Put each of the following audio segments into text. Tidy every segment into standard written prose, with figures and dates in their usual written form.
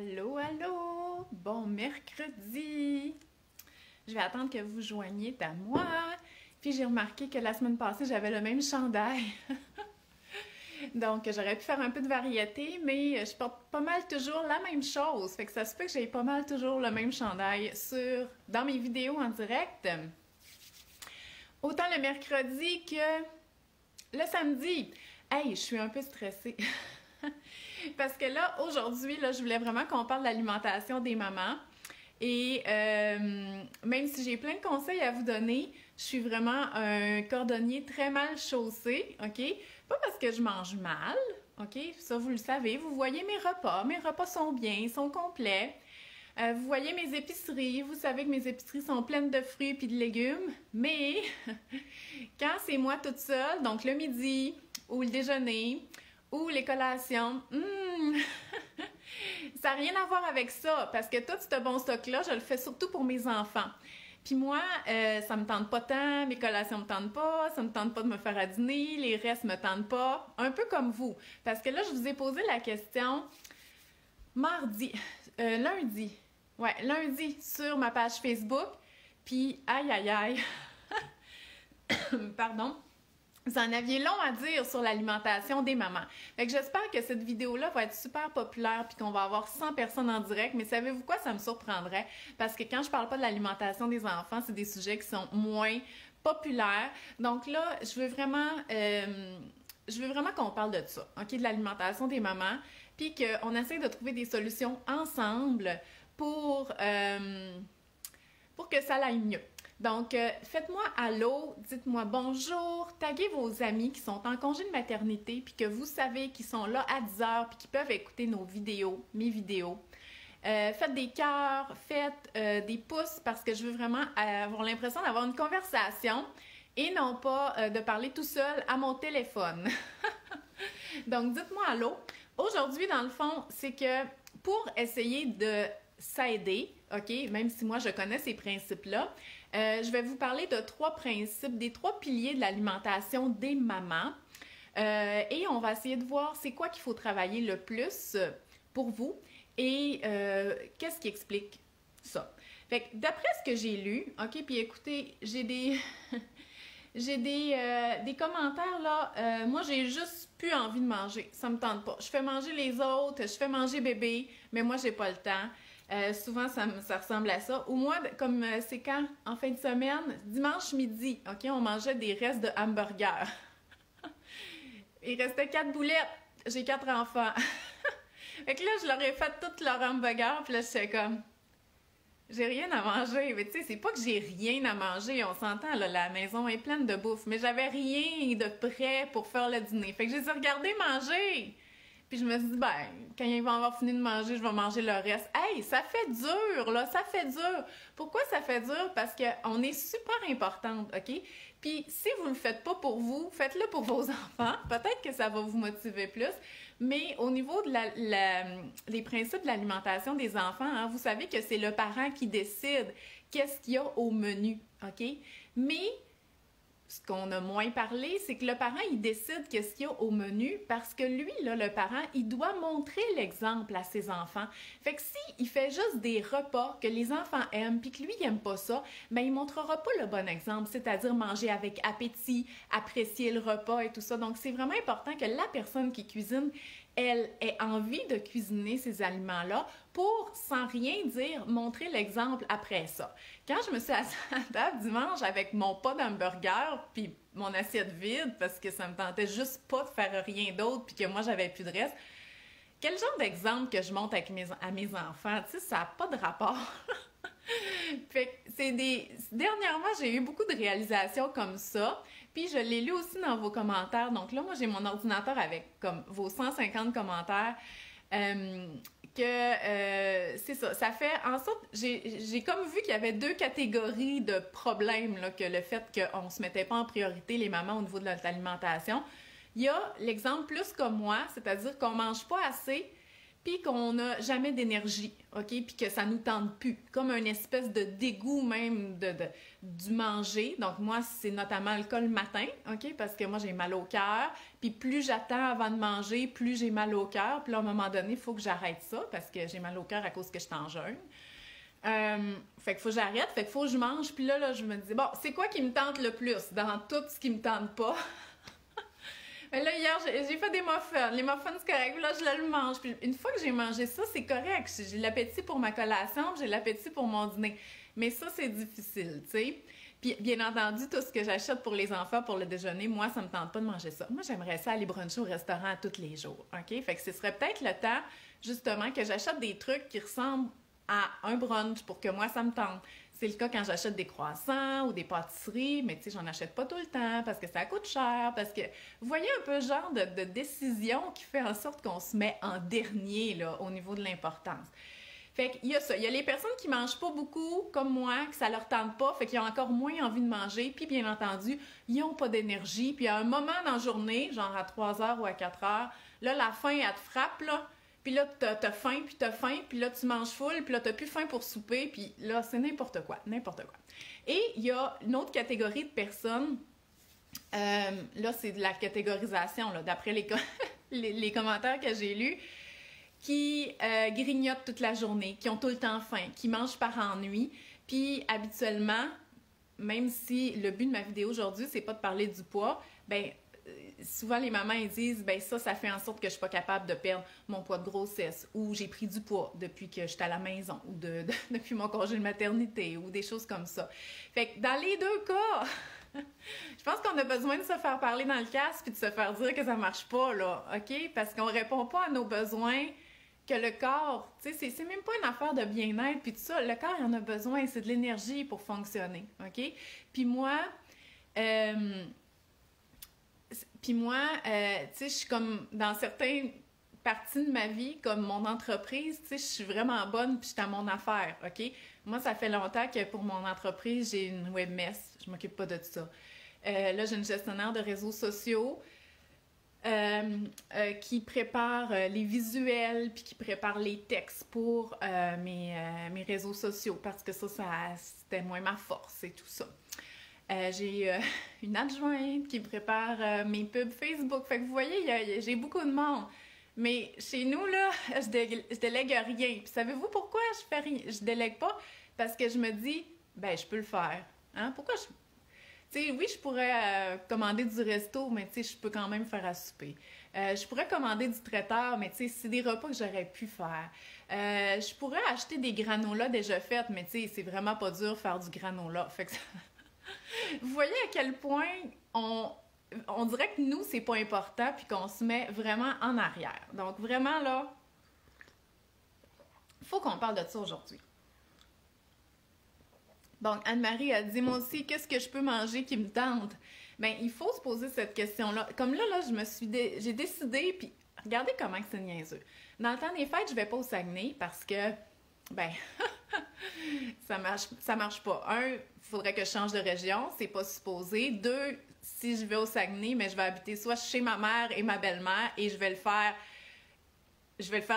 Allô, allô! Bon mercredi! Je vais attendre que vous joigniez à moi. Puis j'ai remarqué que la semaine passée, j'avais le même chandail. Donc j'aurais pu faire un peu de variété, mais je porte pas mal toujours la même chose. Fait que ça se peut que j'ai pas mal toujours le même chandail dans mes vidéos en direct. Autant le mercredi que le samedi. Hey, je suis un peu stressée. Parce que là, aujourd'hui, je voulais vraiment qu'on parle de l'alimentation des mamans. Et même si j'ai plein de conseils à vous donner, je suis vraiment un cordonnier très mal chaussé, OK? Pas parce que je mange mal, OK? Ça, vous le savez. Vous voyez mes repas sont bien, ils sont complets. Vous voyez mes épiceries, vous savez que mes épiceries sont pleines de fruits et de légumes. Mais quand c'est moi toute seule, donc le midi ou le déjeuner, ou les collations, ça n'a rien à voir avec ça, parce que tout ce bon stock-là, je le fais surtout pour mes enfants. Puis moi, ça me tente pas tant, mes collations me tentent pas, ça me tente pas de me faire à dîner, les restes me tentent pas, un peu comme vous. Parce que là, je vous ai posé la question lundi, sur ma page Facebook, puis aïe aïe aïe, pardon. Vous en aviez long à dire sur l'alimentation des mamans. Fait que j'espère que cette vidéo-là va être super populaire puis qu'on va avoir 100 personnes en direct. Mais savez-vous quoi? Ça me surprendrait. Parce que quand je parle pas de l'alimentation des enfants, c'est des sujets qui sont moins populaires. Donc là, je veux vraiment qu'on parle de ça, OK? De l'alimentation des mamans. Puis qu'on essaie de trouver des solutions ensemble pour que ça aille mieux. Donc, faites-moi allô, dites-moi bonjour, taguez vos amis qui sont en congé de maternité puis que vous savez qu'ils sont là à 10 heures puis qui peuvent écouter mes vidéos. Faites des cœurs, faites des pouces parce que je veux vraiment avoir l'impression d'avoir une conversation et non pas de parler tout seul à mon téléphone. Donc, dites-moi allô. Aujourd'hui, dans le fond, c'est que pour essayer de s'aider, OK, même si moi je connais ces principes-là, je vais vous parler de 3 principes, des 3 piliers de l'alimentation des mamans. Et on va essayer de voir c'est quoi qu'il faut travailler le plus pour vous et qu'est-ce qui explique ça. Fait que d'après ce que j'ai lu, OK, puis écoutez, j'ai des des commentaires là, moi j'ai juste plus envie de manger, ça me tente pas. Je fais manger les autres, je fais manger bébé, mais moi j'ai pas le temps. Souvent, ça ressemble à ça. Ou moi, comme c'est quand, en fin de semaine, dimanche midi, OK, on mangeait des restes de hamburgers. Il restait 4 boulettes. J'ai 4 enfants. Fait que là, je leur ai fait tous leurs hamburgers, puis là, j'étais comme, j'ai rien à manger. Mais tu sais, c'est pas que j'ai rien à manger, on s'entend, là, la maison est pleine de bouffe, mais j'avais rien de prêt pour faire le dîner. Fait que je les ai regardés manger. Puis je me suis dit, ben, quand ils vont avoir fini de manger, je vais manger le reste. Hey, ça fait dur, là, ça fait dur. Pourquoi ça fait dur? Parce qu'on est super importante, OK? Puis si vous le faites pas pour vous, faites-le pour vos enfants. Peut-être que ça va vous motiver plus. Mais au niveau de les principes de l'alimentation des enfants, hein, vous savez que c'est le parent qui décide qu'est-ce qu'il y a au menu, OK? Mais ce qu'on a moins parlé, c'est que le parent, il décide qu'est-ce qu'il y a au menu parce que lui, là, le parent, il doit montrer l'exemple à ses enfants. Fait que s'il fait juste des repas que les enfants aiment puis que lui, il n'aime pas ça, ben il montrera pas le bon exemple, c'est-à-dire manger avec appétit, apprécier le repas et tout ça. Donc, c'est vraiment important que la personne qui cuisine, elle ait envie de cuisiner ces aliments-là pour, sans rien dire, montrer l'exemple après ça. Quand je me suis assise à table dimanche avec mon pot d'hamburger puis mon assiette vide parce que ça me tentait juste pas de faire rien d'autre puis que moi j'avais plus de reste, quel genre d'exemple que je montre à mes enfants? Tu sais, ça n'a pas de rapport. Fait que dernièrement, j'ai eu beaucoup de réalisations comme ça. Puis je l'ai lu aussi dans vos commentaires. Donc là, moi, j'ai mon ordinateur avec comme vos 150 commentaires. C'est ça. Ça fait en sorte, j'ai comme vu qu'il y avait 2 catégories de problèmes, là, que le fait qu'on se mettait pas en priorité les mamans au niveau de notre alimentation. Il y a l'exemple plus comme moi, c'est-à-dire qu'on mange pas assez. puis qu'on n'a jamais d'énergie, OK? Puis que ça nous tente plus, comme une espèce de dégoût même du manger. Donc moi, c'est notamment le cas le matin, OK? Parce que moi, j'ai mal au cœur, puis plus j'attends avant de manger, plus j'ai mal au cœur, puis là, à un moment donné, il faut que j'arrête ça, parce que j'ai mal au cœur à cause que je suis en jeûne. Fait qu'il faut que j'arrête, fait qu'il faut que je mange, puis là, je me dis, bon, c'est quoi qui me tente le plus dans tout ce qui me tente pas? Mais là, hier, j'ai fait des muffins. Les muffins, c'est correct. Là, je le mange. Puis une fois que j'ai mangé ça, c'est correct. J'ai l'appétit pour ma collation, j'ai l'appétit pour mon dîner. Mais ça, c'est difficile, tu sais. Puis, bien entendu, tout ce que j'achète pour les enfants pour le déjeuner, moi, ça me tente pas de manger ça. Moi, j'aimerais ça aller bruncher au restaurant tous les jours, OK? Fait que ce serait peut-être le temps, justement, que j'achète des trucs qui ressemblent à un brunch pour que moi, ça me tente. C'est le cas quand j'achète des croissants ou des pâtisseries, mais tu sais, j'en achète pas tout le temps parce que ça coûte cher, parce que vous voyez un peu le genre de décision qui fait en sorte qu'on se met en dernier là, au niveau de l'importance. Fait qu'il y a ça. Il y a les personnes qui mangent pas beaucoup, comme moi, que ça leur tente pas, fait qu'ils ont encore moins envie de manger, puis bien entendu, ils ont pas d'énergie, puis à un moment dans la journée, genre à 3 heures ou à 4 heures, là, la faim, elle te frappe, là, puis là, t'as faim, puis là, tu manges full, puis là, t'as plus faim pour souper, puis là, c'est n'importe quoi. Et il y a une autre catégorie de personnes, là, c'est de la catégorisation, là, d'après les commentaires que j'ai lus, qui grignotent toute la journée, qui ont tout le temps faim, qui mangent par ennui, puis habituellement, même si le but de ma vidéo aujourd'hui, c'est pas de parler du poids, ben souvent les mamans elles disent ben ça fait en sorte que je suis pas capable de perdre mon poids de grossesse ou j'ai pris du poids depuis que j'étais à la maison ou depuis mon congé de maternité ou des choses comme ça. Fait que dans les deux cas, je pense qu'on a besoin de se faire parler dans le casque puis de se faire dire que ça marche pas là, OK? Parce qu'on répond pas à nos besoins, que le corps, tu sais, c'est même pas une affaire de bien-être puis tout ça, le corps il en a besoin, c'est de l'énergie pour fonctionner, OK? Puis moi tu sais, je suis comme dans certaines parties de ma vie, comme mon entreprise, tu sais, je suis vraiment bonne puis je suis à mon affaire, OK? Moi, ça fait longtemps que pour mon entreprise, j'ai une webmess. Je m'occupe pas de ça. Là, j'ai une gestionnaire de réseaux sociaux qui prépare les visuels puis qui prépare les textes pour mes réseaux sociaux parce que ça c'était moins ma force et tout ça. J'ai une adjointe qui prépare mes pubs Facebook. Fait que vous voyez, j'ai beaucoup de monde. Mais chez nous, là, je délègue rien. Puis savez-vous pourquoi je délègue pas? Parce que je me dis, ben, je peux le faire. Hein? Pourquoi je... Tu sais, oui, je pourrais commander du resto, mais tu sais, je peux quand même faire à souper. Je pourrais commander du traiteur, mais tu sais, c'est des repas que j'aurais pu faire. Je pourrais acheter des granolas déjà faites, mais tu sais, c'est vraiment pas dur faire du granola. Fait que ça... Vous voyez à quel point on dirait que nous, c'est pas important puis qu'on se met vraiment en arrière. Donc vraiment là, il faut qu'on parle de ça aujourd'hui. Donc Anne-Marie a dit, moi aussi, qu'est-ce que je peux manger qui me tente? Bien, il faut se poser cette question-là. Comme là, j'ai décidé, puis regardez comment c'est niaiseux. Dans le temps des fêtes, je vais pas au Saguenay parce que, ben, ça marche pas. Un, il faudrait que je change de région, c'est pas supposé. Deux, si je vais au Saguenay, mais je vais habiter soit chez ma mère et ma belle-mère et je vais le faire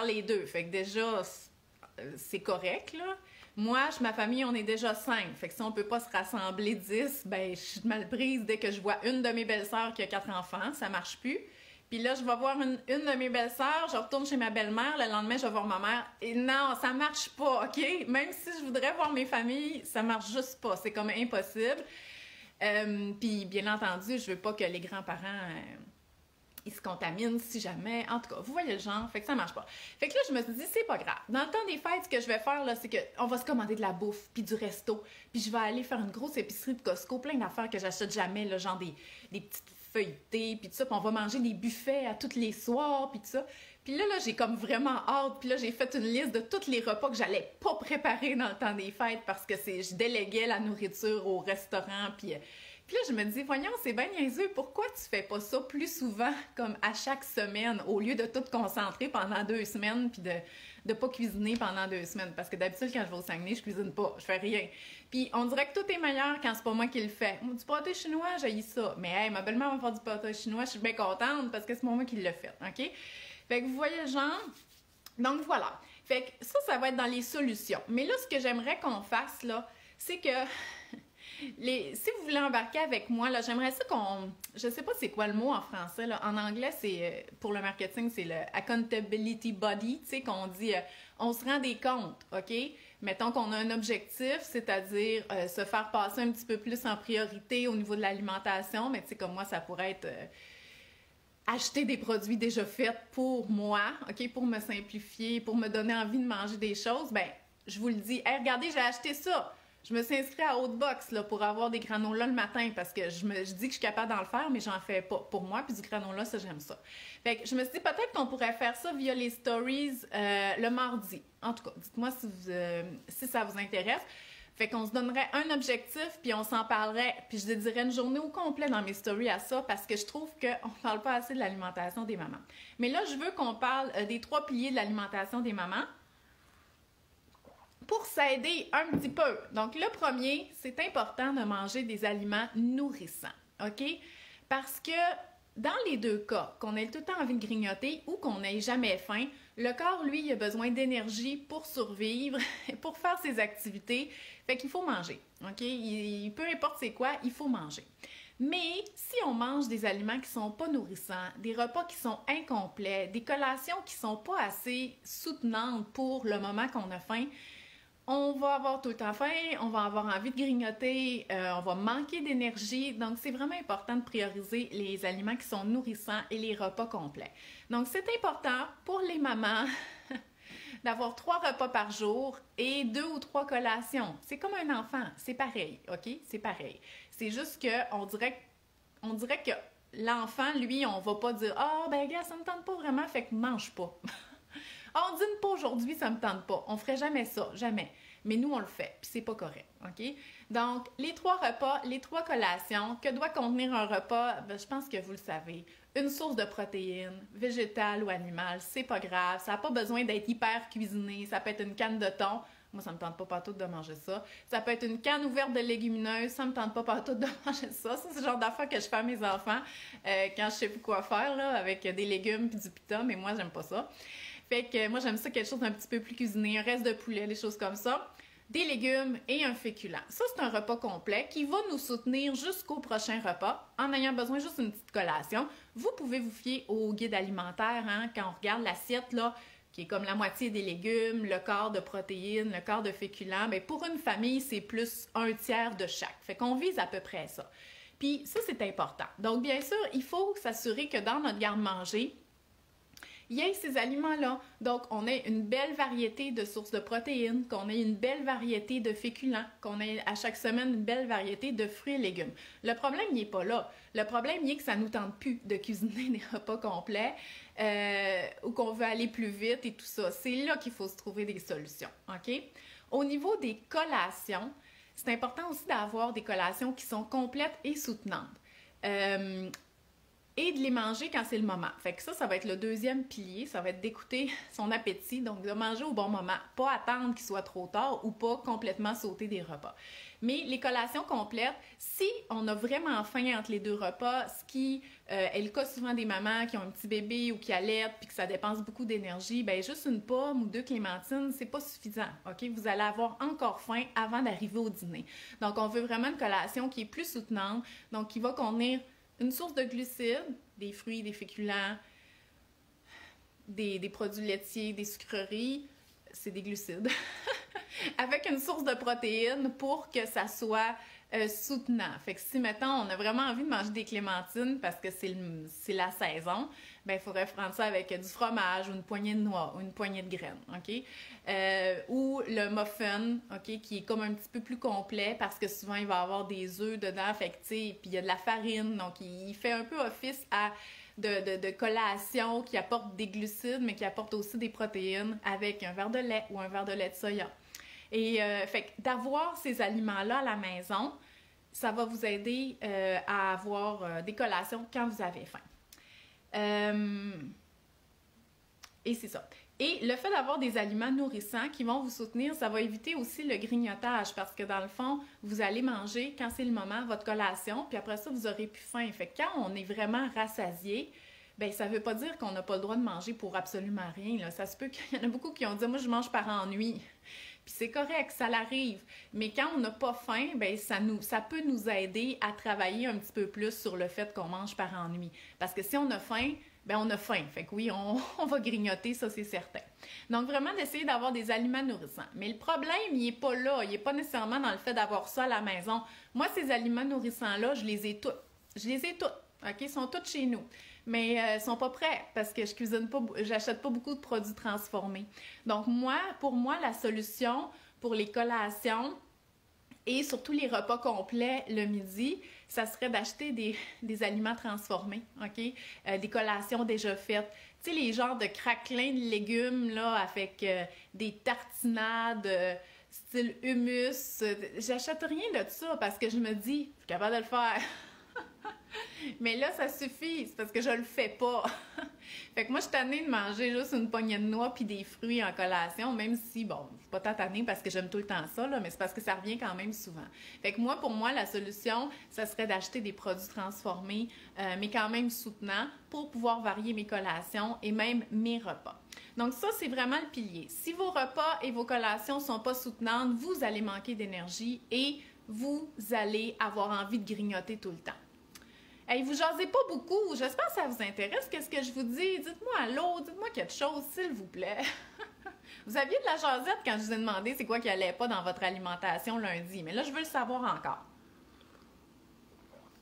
les deux. Fait que déjà, c'est correct, là. Moi, ma famille, on est déjà 5. Fait que si on peut pas se rassembler 10, ben je suis mal prise dès que je vois une de mes belles-sœurs qui a 4 enfants, ça marche plus. Puis là, je vais voir une de mes belles-sœurs, je retourne chez ma belle-mère, le lendemain, je vais voir ma mère. Et non, ça marche pas, OK? Même si je voudrais voir mes familles, ça marche juste pas. C'est comme impossible. Puis, bien entendu, je veux pas que les grands-parents, ils se contaminent si jamais. En tout cas, vous voyez le genre, fait que ça marche pas. Fait que là, je me suis dit, c'est pas grave. Dans le temps des fêtes, ce que je vais faire, là, c'est qu'on va se commander de la bouffe, puis du resto, puis je vais aller faire une grosse épicerie de Costco, plein d'affaires que j'achète jamais, là, genre des petites feuilletés, puis tout ça, puis on va manger des buffets à tous les soirs, puis tout ça. Puis là, j'ai comme vraiment hâte, puis là, j'ai fait une liste de tous les repas que j'allais pas préparer dans le temps des fêtes parce que je déléguais la nourriture au restaurant, puis là, je me dis, voyons, c'est bien niaiseux, pourquoi tu fais pas ça plus souvent, comme à chaque semaine, au lieu de tout concentrer pendant 2 semaines, puis de pas cuisiner pendant 2 semaines? Parce que d'habitude, quand je vais au Saguenay, je cuisine pas, je fais rien. Puis on dirait que tout est meilleur quand c'est pas moi qui le fais. Du pâté chinois, j'haïs ça. Mais hey, ma belle-mère va faire du pâté chinois, je suis bien contente parce que c'est moi qui le fait, OK? Fait que vous voyez le genre, Donc voilà. Fait que ça va être dans les solutions. Mais là, ce que j'aimerais qu'on fasse, là, c'est que si vous voulez embarquer avec moi, là, j'aimerais ça qu'on... Je sais pas c'est quoi le mot en français, là. En anglais, c'est pour le marketing, c'est le accountability body, tu sais, qu'on dit on se rend des comptes, OK? Mettons qu'on a un objectif, c'est-à-dire se faire passer un petit peu plus en priorité au niveau de l'alimentation, mais tu sais, comme moi, ça pourrait être acheter des produits déjà faits pour moi, OK? Pour me simplifier, pour me donner envie de manger des choses, ben je vous le dis, hey, regardez, j'ai acheté ça! Je me suis inscrite à Outbox là, pour avoir des granolas le matin parce que je dis que je suis capable d'en le faire, mais j'en fais pas pour moi. Puis du granola, ça, j'aime ça. Fait que je me suis dit peut-être qu'on pourrait faire ça via les stories le mardi. En tout cas, dites-moi si ça vous intéresse. Fait qu'on se donnerait un objectif, puis on s'en parlerait, puis je dédierais une journée au complet dans mes stories à ça parce que je trouve qu'on ne parle pas assez de l'alimentation des mamans. Mais là, je veux qu'on parle des 3 piliers de l'alimentation des mamans pour s'aider un petit peu. Donc, le premier, c'est important de manger des aliments nourrissants, OK? Parce que dans les deux cas, qu'on ait tout le temps envie de grignoter ou qu'on n'ait jamais faim, le corps, lui, il a besoin d'énergie pour survivre, pour faire ses activités. Fait qu'il faut manger, OK? Peu importe c'est quoi, il faut manger. Mais si on mange des aliments qui sont pas nourrissants, des repas qui sont incomplets, des collations qui sont pas assez soutenantes pour le moment qu'on a faim, on va avoir tout le temps faim, on va avoir envie de grignoter, on va manquer d'énergie. Donc, c'est vraiment important de prioriser les aliments qui sont nourrissants et les repas complets. Donc, c'est important pour les mamans d'avoir 3 repas par jour et 2 ou 3 collations. C'est comme un enfant, c'est pareil, OK? C'est pareil. C'est juste qu'on dirait que l'enfant, lui, on va pas dire « Ah, ben gars, ça me tente pas vraiment, fait que mange pas. » On dîne pas aujourd'hui, ça me tente pas. On ferait jamais ça, jamais. Mais nous, on le fait, puis c'est pas correct, OK? Donc, les 3 repas, les 3 collations, que doit contenir un repas? Ben, je pense que vous le savez. Une source de protéines, végétale ou animale, c'est pas grave. Ça n'a pas besoin d'être hyper cuisiné. Ça peut être une canne de thon. Moi, ça me tente pas partout de manger ça. Ça peut être une canne ouverte de légumineuses. Ça me tente pas partout de manger ça. Ça, c'est le genre d'affaires que je fais à mes enfants quand je sais plus quoi faire, là, avec des légumes puis du pita, mais moi, j'aime pas ça. Fait que moi, j'aime ça quelque chose d'un petit peu plus cuisiné, un reste de poulet, des choses comme ça, des légumes et un féculent. Ça, c'est un repas complet qui va nous soutenir jusqu'au prochain repas en ayant besoin juste d'une petite collation. Vous pouvez vous fier au guide alimentaire, hein, quand on regarde l'assiette, là, qui est comme la moitié des légumes, le quart de protéines, le quart de féculents. Bien, pour une famille, c'est plus 1/3 de chaque. Fait qu'on vise à peu près ça. Puis ça, c'est important. Donc, bien sûr, il faut s'assurer que dans notre garde-manger, il y ait ces aliments-là. Donc, on ait une belle variété de sources de protéines, qu'on ait une belle variété de féculents, qu'on ait à chaque semaine une belle variété de fruits et légumes. Le problème, il n'est pas là. Le problème, il est que ça ne nous tente plus de cuisiner des repas complets ou qu'on veut aller plus vite et tout ça. C'est là qu'il faut se trouver des solutions, OK? Au niveau des collations, c'est important aussi d'avoir des collations qui sont complètes et soutenantes. Et de les manger quand c'est le moment. Fait que ça va être le deuxième pilier, ça va être d'écouter son appétit, donc de manger au bon moment, pas attendre qu'il soit trop tard ou pas complètement sauter des repas. Mais les collations complètes, si on a vraiment faim entre les 2 repas, ce qui est le cas souvent des mamans qui ont un petit bébé ou qui allaitent puis que ça dépense beaucoup d'énergie, bien juste une pomme ou 2 clémentines, c'est pas suffisant, OK? Vous allez avoir encore faim avant d'arriver au dîner. Donc, on veut vraiment une collation qui est plus soutenante, donc qui va contenir une source de glucides, des fruits, des féculents, des produits laitiers, des sucreries, c'est des glucides, avec une source de protéines pour que ça soit soutenant. Fait que si, mettons, on a vraiment envie de manger des clémentines parce que c'est la saison, ben il faudrait prendre ça avec du fromage ou une poignée de noix ou une poignée de graines, OK? Ou le muffin, OK, qui est comme un petit peu plus complet parce que souvent, il va y avoir des œufs dedans, fait que, tu sais, puis il y a de la farine, donc il fait un peu office de collation qui apporte des glucides, mais qui apporte aussi des protéines avec un verre de lait ou un verre de lait de soya. Et fait que d'avoir ces aliments-là à la maison, ça va vous aider à avoir des collations quand vous avez faim. Et c'est ça. Et le fait d'avoir des aliments nourrissants qui vont vous soutenir, ça va éviter aussi le grignotage parce que dans le fond, vous allez manger quand c'est le moment, votre collation, puis après ça, vous aurez plus faim. Fait que quand on est vraiment rassasié, ben ça veut pas dire qu'on n'a pas le droit de manger pour absolument rien, là. Ça se peut qu'il y en a beaucoup qui ont dit « Moi, je mange par ennui ». Puis c'est correct, ça l'arrive. Mais quand on n'a pas faim, ben ça peut nous aider à travailler un petit peu plus sur le fait qu'on mange par ennui. Parce que si on a faim, ben on a faim. Fait que oui, on va grignoter, ça c'est certain. Donc vraiment d'essayer d'avoir des aliments nourrissants. Mais le problème, il n'est pas là. Il n'est pas nécessairement dans le fait d'avoir ça à la maison. Moi, ces aliments nourrissants-là, je les ai tous. Je les ai tous. OK? Ils sont tous chez nous. Mais ils ne sont pas prêts parce que je cuisine pas, j'achète pas beaucoup de produits transformés. Donc pour moi, la solution pour les collations et surtout les repas complets le midi, ça serait d'acheter des aliments transformés, OK? Des collations déjà faites. Tu sais, les genres de craquelins de légumes, là, avec des tartinades, style hummus. J'achète rien de ça parce que je me dis, je suis capable de le faire. Mais là, ça suffit, c'est parce que je le fais pas. Fait que moi, je suis tannée de manger juste une poignée de noix puis des fruits en collation, même si, bon, je suis pas tant tannée parce que j'aime tout le temps ça, là, mais c'est parce que ça revient quand même souvent. Fait que moi, pour moi, la solution, ça serait d'acheter des produits transformés, mais quand même soutenants, pour pouvoir varier mes collations et même mes repas. Donc ça, c'est vraiment le pilier. Si vos repas et vos collations sont pas soutenantes, vous allez manquer d'énergie et vous allez avoir envie de grignoter tout le temps. Hey, vous jasez pas beaucoup. J'espère que ça vous intéresse. Qu'est-ce que je vous dis? Dites-moi allô, dites-moi quelque chose, s'il vous plaît. Vous aviez de la jasette quand je vous ai demandé c'est quoi qui allait pas dans votre alimentation lundi. Mais là, je veux le savoir encore.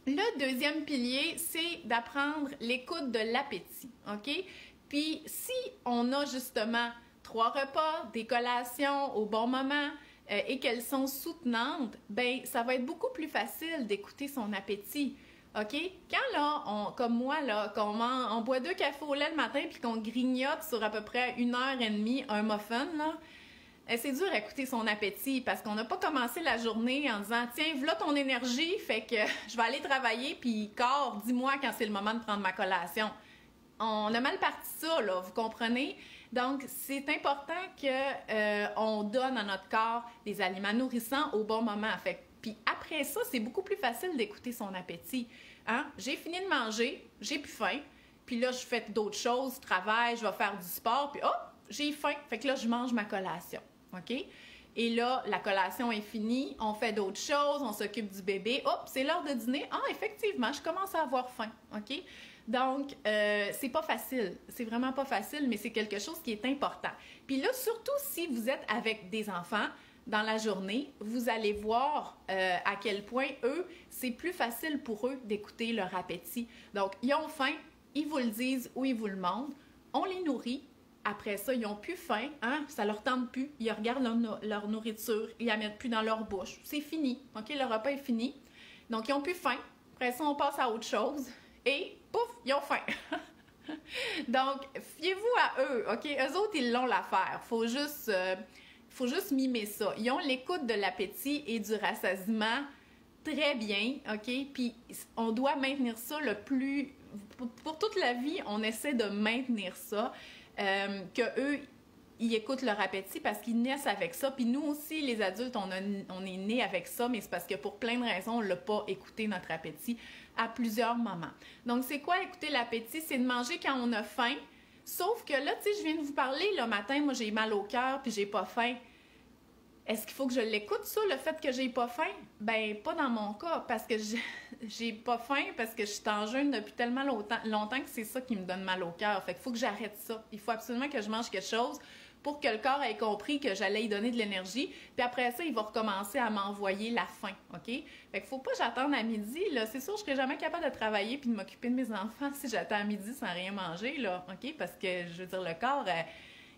Le deuxième pilier, c'est d'apprendre l'écoute de l'appétit. OK? Puis, si on a justement 3 repas, des collations au bon moment, et qu'elles sont soutenantes, ben ça va être beaucoup plus facile d'écouter son appétit. OK? Quand là, comme moi, là, on boit 2 cafés au lait le matin puis qu'on grignote sur à peu près 1h30 un muffin, là, c'est dur à écouter son appétit parce qu'on n'a pas commencé la journée en disant « Tiens, voilà ton énergie, fait que je vais aller travailler puis corps, dis-moi quand c'est le moment de prendre ma collation. » On a mal parti ça, là, vous comprenez? Donc, c'est important qu'on donne à notre corps des aliments nourrissants au bon moment. Puis après ça, c'est beaucoup plus facile d'écouter son appétit. Hein? J'ai fini de manger, j'ai plus faim, puis là, je fais d'autres choses, je travaille, je vais faire du sport, puis hop, j'ai faim. Fait que là, je mange ma collation. OK? Et là, la collation est finie, on fait d'autres choses, on s'occupe du bébé. Hop, c'est l'heure de dîner. Ah, effectivement, je commence à avoir faim. OK? Donc, c'est pas facile. C'est vraiment pas facile, mais c'est quelque chose qui est important. Puis là, surtout si vous êtes avec des enfants, dans la journée, vous allez voir à quel point, eux, c'est plus facile pour eux d'écouter leur appétit. Donc, ils ont faim, ils vous le disent ou ils vous le montrent. On les nourrit. Après ça, ils n'ont plus faim, hein? Ça leur tente plus. Ils regardent leur nourriture, ils la mettent plus dans leur bouche. C'est fini, OK? Le repas est fini. Donc, ils n'ont plus faim. Après ça, on passe à autre chose. Et, pouf, ils ont faim. Donc, fiez-vous à eux, OK? Eux autres, ils l'ont l'affaire. Faut juste mimer ça. Ils ont l'écoute de l'appétit et du rassasiement très bien, OK? Puis, on doit maintenir ça le plus... Pour toute la vie, on essaie de maintenir ça, qu'eux, ils écoutent leur appétit parce qu'ils naissent avec ça. Puis nous aussi, les adultes, on est nés avec ça, mais c'est parce que pour plein de raisons, on ne l'a pas écouté, notre appétit, à plusieurs moments. Donc, c'est quoi écouter l'appétit? C'est de manger quand on a faim. Sauf que là, tu sais, je viens de vous parler, le matin, moi, j'ai mal au cœur puis j'ai pas faim. Est-ce qu'il faut que je l'écoute, ça, le fait que j'ai pas faim? Ben, pas dans mon cas, parce que j'ai pas faim, parce que je suis en jeûne depuis tellement longtemps que c'est ça qui me donne mal au cœur. Fait qu'il faut que j'arrête ça. Il faut absolument que je mange quelque chose pour que le corps ait compris que j'allais y donner de l'énergie. Puis après ça, il va recommencer à m'envoyer la faim, OK? Fait qu'il faut pas que j'attende à midi, là. C'est sûr, je serais jamais capable de travailler puis de m'occuper de mes enfants si j'attends à midi sans rien manger, là, OK? Parce que, je veux dire, le corps...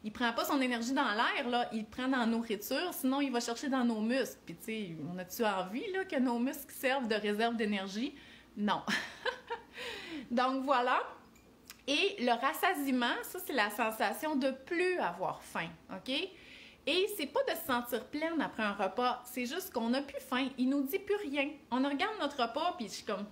il prend pas son énergie dans l'air, là, il prend dans la nourriture, sinon il va chercher dans nos muscles. Puis tu sais, on a-tu envie là, que nos muscles servent de réserve d'énergie? Non. Donc voilà. Et le rassasiement, ça c'est la sensation de plus avoir faim, OK? Et c'est pas de se sentir pleine après un repas, c'est juste qu'on n'a plus faim, il nous dit plus rien. On regarde notre repas, puis je suis comme,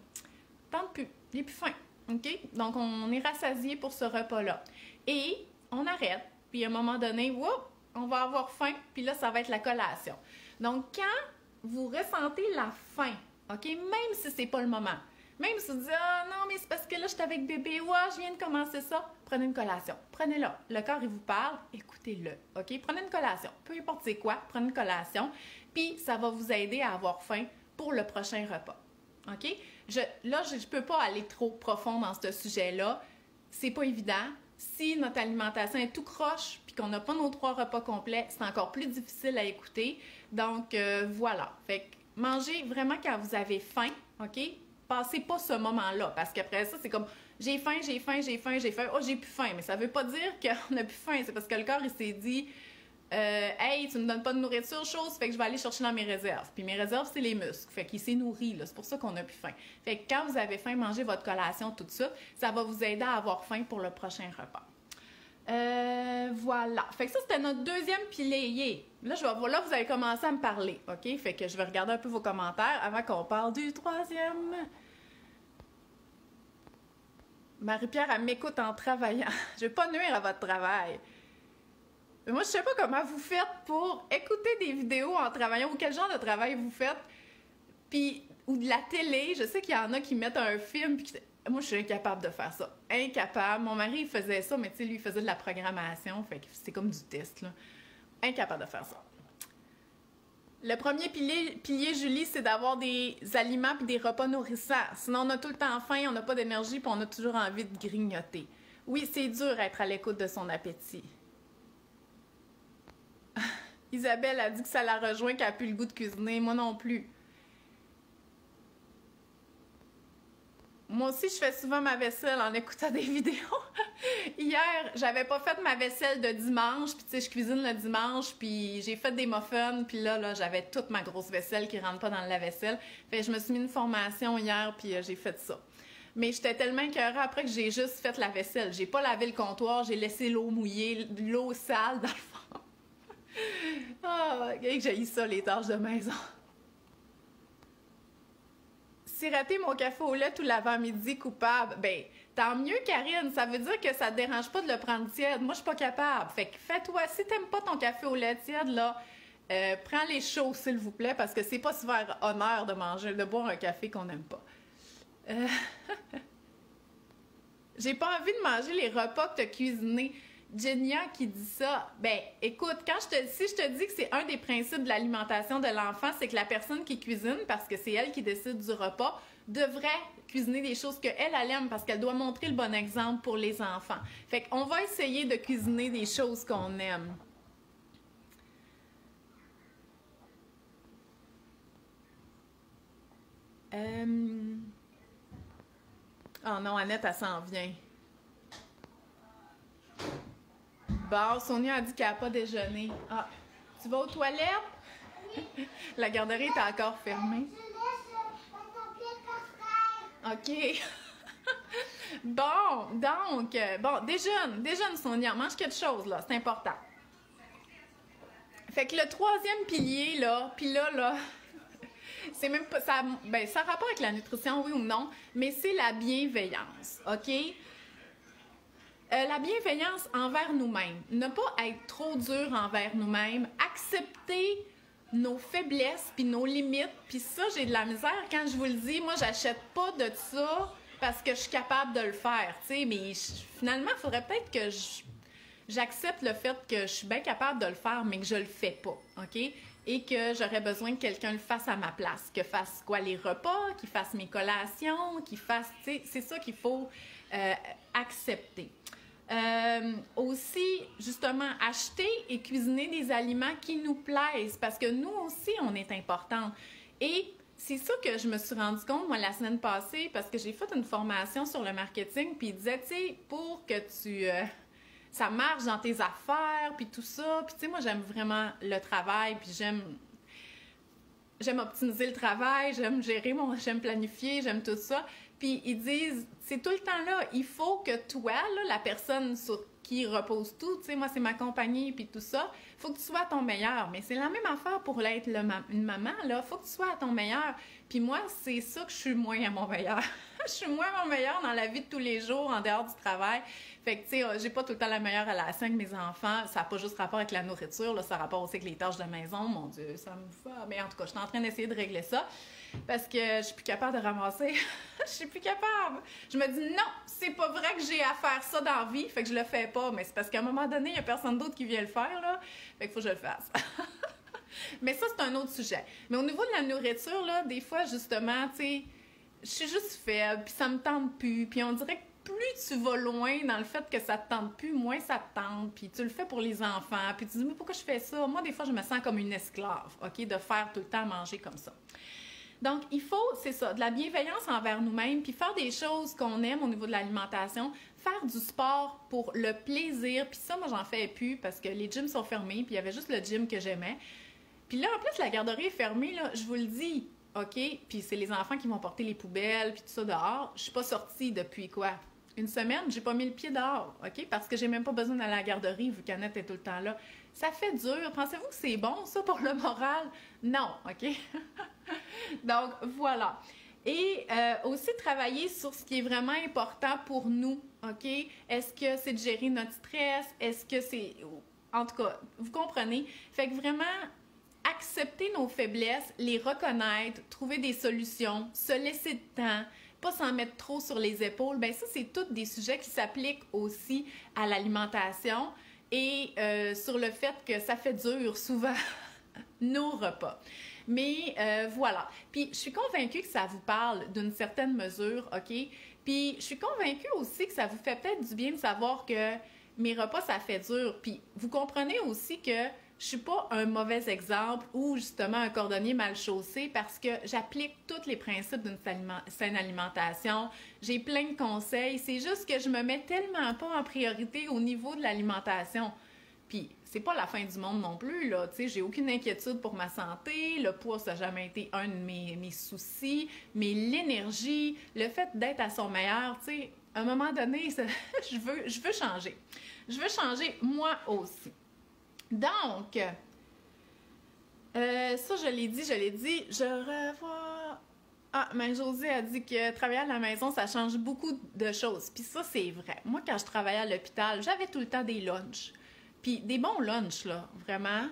tente plus, il n'est plus faim, OK? Donc on est rassasié pour ce repas-là. Et on arrête. Puis à un moment donné, whoop, on va avoir faim, puis là, ça va être la collation. Donc, quand vous ressentez la faim, OK, même si c'est pas le moment, Même si vous dites, ah non, mais c'est parce que là, je suis avec bébé, ouais, je viens de commencer ça, prenez une collation. Prenez-le. Le corps, il vous parle, écoutez-le, OK? Prenez une collation. Peu importe c'est quoi, prenez une collation, puis ça va vous aider à avoir faim pour le prochain repas, OK? Je ne peux pas aller trop profond dans ce sujet-là. C'est pas évident. Si notre alimentation est tout croche puis qu'on n'a pas nos 3 repas complets, c'est encore plus difficile à écouter. Donc, voilà. Fait que mangez vraiment quand vous avez faim, OK? Passez pas ce moment-là parce qu'après ça, c'est comme j'ai faim, j'ai faim, j'ai faim, j'ai faim. Oh, j'ai plus faim. Mais ça veut pas dire qu'on n'a plus faim. C'est parce que le corps, il s'est dit hey, tu me donnes pas de nourriture chose, fait que je vais aller chercher dans mes réserves. Puis mes réserves, c'est les muscles. Fait qu'il s'est nourri, là. C'est pour ça qu'on n'a plus faim. Fait que quand vous avez faim, mangez votre collation tout de suite. Ça va vous aider à avoir faim pour le prochain repas. Voilà. Fait que ça, c'était notre deuxième pilier. Là, là, vous avez commencé à me parler, OK? Fait que je vais regarder un peu vos commentaires avant qu'on parle du troisième. Marie-Pierre, elle m'écoute en travaillant. Je vais pas nuire à votre travail. Mais moi, je sais pas comment vous faites pour écouter des vidéos en travaillant ou quel genre de travail vous faites. Puis, ou de la télé. Je sais qu'il y en a qui mettent un film. Puis moi, je suis incapable de faire ça. Incapable. Mon mari, il faisait ça, mais tu sais, lui, il faisait de la programmation. Fait que c'est comme du test, là. Incapable de faire ça. Le premier pilier Julie, c'est d'avoir des aliments puis des repas nourrissants. Sinon, on a tout le temps faim, on n'a pas d'énergie puis on a toujours envie de grignoter. Oui, c'est dur d'être à l'écoute de son appétit. Isabelle a dit que ça la rejoint, qu'elle n'a plus le goût de cuisiner. Moi non plus. Moi aussi, je fais souvent ma vaisselle en écoutant des vidéos. Hier, j'avais pas fait ma vaisselle de dimanche, puis tu sais, je cuisine le dimanche, puis j'ai fait des muffins, puis là, j'avais toute ma grosse vaisselle qui rentre pas dans le lave-vaisselle. Fait que je me suis mis une formation hier, puis j'ai fait ça. Mais j'étais tellement écœurée après que j'ai juste fait la vaisselle. J'ai pas lavé le comptoir, j'ai laissé l'eau mouillée, l'eau sale dans le fond. Ah, que j'ai eu ça, les tâches de maison. Siroter mon café au lait tout l'avant-midi coupable, ben tant mieux, Karine. Ça veut dire que ça te dérange pas de le prendre tiède. Moi, je suis pas capable. Fait que fais-toi, si t'aimes pas ton café au lait tiède, là, prends les chauds, s'il vous plaît, parce que c'est pas se faire honneur de boire un café qu'on n'aime pas. J'ai pas envie de manger les repas que t'as cuisinés. Genia qui dit ça, ben écoute, si je te dis que c'est un des principes de l'alimentation de l'enfant, c'est que la personne qui cuisine, parce que c'est elle qui décide du repas, devrait cuisiner des choses qu'elle aime parce qu'elle doit montrer le bon exemple pour les enfants. Fait qu'on va essayer de cuisiner des choses qu'on aime. Oh non, Annette, elle s'en vient. Bon, Sonia a dit qu'elle n'a pas déjeuné. Ah, tu vas aux toilettes? Oui. La garderie est encore fermée. OK. Bon, donc, déjeune, Sonia. Mange quelque chose, là. C'est important. Fait que le troisième pilier, là, puis là, c'est même pas... Ça a rapport avec la nutrition, oui ou non, mais c'est la bienveillance, OK? La bienveillance envers nous-mêmes. Ne pas être trop dur envers nous-mêmes. Accepter nos faiblesses puis nos limites. Puis ça, j'ai de la misère quand je vous le dis. Moi, j'achète pas de ça parce que je suis capable de le faire. Tu sais, mais finalement, il faudrait peut-être que j'accepte le fait que je suis bien capable de le faire, mais que je le fais pas. OK? Et que j'aurais besoin que quelqu'un le fasse à ma place. Que fasse quoi? Les repas, qu'il fasse mes collations, qu'il fasse... Tu sais, c'est ça qu'il faut accepter. Aussi, justement, acheter et cuisiner des aliments qui nous plaisent parce que nous aussi, on est importante. Et c'est ça que je me suis rendu compte, moi, la semaine passée, parce que j'ai fait une formation sur le marketing, puis il disait, tu sais, pour que ça marche dans tes affaires, puis tout ça, puis tu sais, moi, j'aime vraiment le travail, puis j'aime optimiser le travail, j'aime j'aime planifier, j'aime tout ça. Puis ils disent, c'est tout le temps là, il faut que toi, là, la personne sur qui repose tout, tu sais, moi c'est ma compagnie, puis tout ça, il faut que tu sois à ton meilleur. Mais c'est la même affaire pour être une maman, là, il faut que tu sois à ton meilleur. Puis moi, c'est ça que je suis moins à mon meilleur. Je suis moins meilleure dans la vie de tous les jours, en dehors du travail. Fait que, tu sais, j'ai pas tout le temps la meilleure relation avec mes enfants. Ça n'a pas juste rapport avec la nourriture, là, ça a rapport aussi avec les tâches de maison. Mon Dieu, ça me fait... Mais en tout cas, je suis en train d'essayer de régler ça parce que je suis plus capable de ramasser. Je suis plus capable. Je me dis, non, c'est pas vrai que j'ai à faire ça dans la vie, fait que je le fais pas. Mais c'est parce qu'à un moment donné, il y a personne d'autre qui vient le faire, là. Fait qu'il faut que je le fasse. Mais ça, c'est un autre sujet. Mais au niveau de la nourriture, là, des fois, justement, tu sais, je suis juste faible, puis ça me tente plus. Puis on dirait que plus tu vas loin dans le fait que ça te tente plus, moins ça te tente. Puis tu le fais pour les enfants. Puis tu te dis, mais pourquoi je fais ça? Moi, des fois, je me sens comme une esclave, OK, de faire tout le temps manger comme ça. Donc, il faut, c'est ça, de la bienveillance envers nous-mêmes, puis faire des choses qu'on aime au niveau de l'alimentation, faire du sport pour le plaisir. Puis ça, moi, j'en fais plus parce que les gyms sont fermés, puis il y avait juste le gym que j'aimais. Puis là, en plus, la garderie est fermée, là, je vous le dis, OK? Puis c'est les enfants qui vont porter les poubelles, puis tout ça dehors. Je suis pas sortie depuis quoi? Une semaine, j'ai pas mis le pied dehors, OK? Parce que j'ai même pas besoin d'aller à la garderie vu qu'Annette est tout le temps là. Ça fait dur. Pensez-vous que c'est bon, ça, pour le moral? Non, OK? Donc, voilà. Et aussi travailler sur ce qui est vraiment important pour nous, OK? Est-ce que c'est de gérer notre stress? Est-ce que c'est... En tout cas, vous comprenez? Fait que vraiment... accepter nos faiblesses, les reconnaître, trouver des solutions, se laisser de temps, pas s'en mettre trop sur les épaules, bien ça, c'est tous des sujets qui s'appliquent aussi à l'alimentation et sur le fait que ça fait dur souvent nos repas. Mais voilà. Puis je suis convaincue que ça vous parle d'une certaine mesure, OK? Puis je suis convaincue aussi que ça vous fait peut-être du bien de savoir que mes repas, ça fait dur. Puis vous comprenez aussi que je suis pas un mauvais exemple ou justement un cordonnier mal chaussé parce que j'applique tous les principes d'une saine alimentation. J'ai plein de conseils. C'est juste que je me mets tellement pas en priorité au niveau de l'alimentation. Puis, c'est pas la fin du monde non plus, là. Tu sais, j'ai aucune inquiétude pour ma santé. Le poids, ça n'a jamais été un de mes soucis. Mais l'énergie, le fait d'être à son meilleur, tu sais, à un moment donné, ça, je veux changer. Je veux changer moi aussi. Donc, ça, je l'ai dit, je revois... Ah, mais Josée a dit que travailler à la maison, ça change beaucoup de choses. Puis ça, c'est vrai. Moi, quand je travaillais à l'hôpital, j'avais tout le temps des lunchs. Puis des bons lunchs, là, vraiment.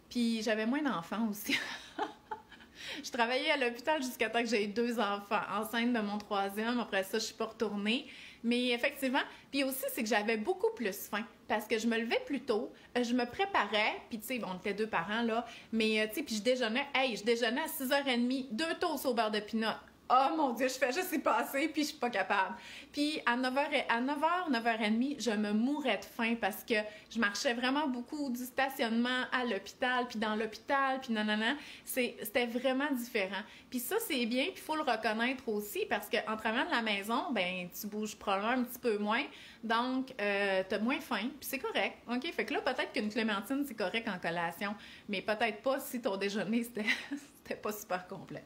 Puis j'avais moins d'enfants aussi. Je travaillais à l'hôpital jusqu'à temps que j'ai eu 2 enfants. Enceinte de mon 3e, après ça, je suis pas retournée. Mais effectivement, puis aussi, c'est que j'avais beaucoup plus faim parce que je me levais plus tôt, je me préparais, puis tu sais, on était 2 parents, là, mais tu sais, puis je déjeunais à 6h30, 2 toasts au beurre de pinot. Oh mon Dieu, je fais juste y passer, puis je suis pas capable. Puis à 9h, 9h30, je me mourais de faim parce que je marchais vraiment beaucoup du stationnement à l'hôpital, puis dans l'hôpital, puis nanana. C'était vraiment différent. Puis ça, c'est bien, puis il faut le reconnaître aussi parce qu'en travaillant de la maison, ben tu bouges probablement un petit peu moins, donc t'as moins faim, puis c'est correct, OK? Fait que là, peut-être qu'une clémentine, c'est correct en collation, mais peut-être pas si ton déjeuner, c'était pas super complet.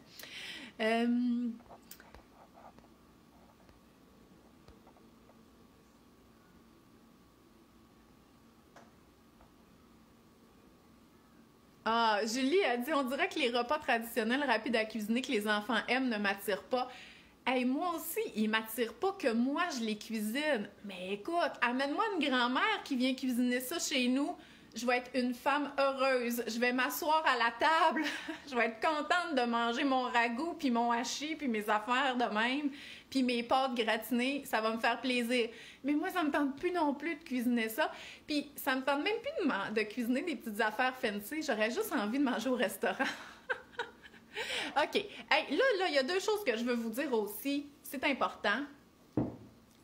Ah, Julie a dit, on dirait que les repas traditionnels rapides à cuisiner que les enfants aiment ne m'attirent pas. Hey, moi aussi, ils m'attirent pas que moi je les cuisine. Mais écoute, amène-moi une grand-mère qui vient cuisiner ça chez nous. Je vais être une femme heureuse. Je vais m'asseoir à la table. Je vais être contente de manger mon ragoût, puis mon hachis, puis mes affaires de même, puis mes pâtes gratinées. Ça va me faire plaisir. Mais moi, ça me tente plus non plus de cuisiner ça. Puis ça me tente même plus de cuisiner des petites affaires fancy. J'aurais juste envie de manger au restaurant. OK. Hey, là, il y a 2 choses que je veux vous dire aussi. C'est important.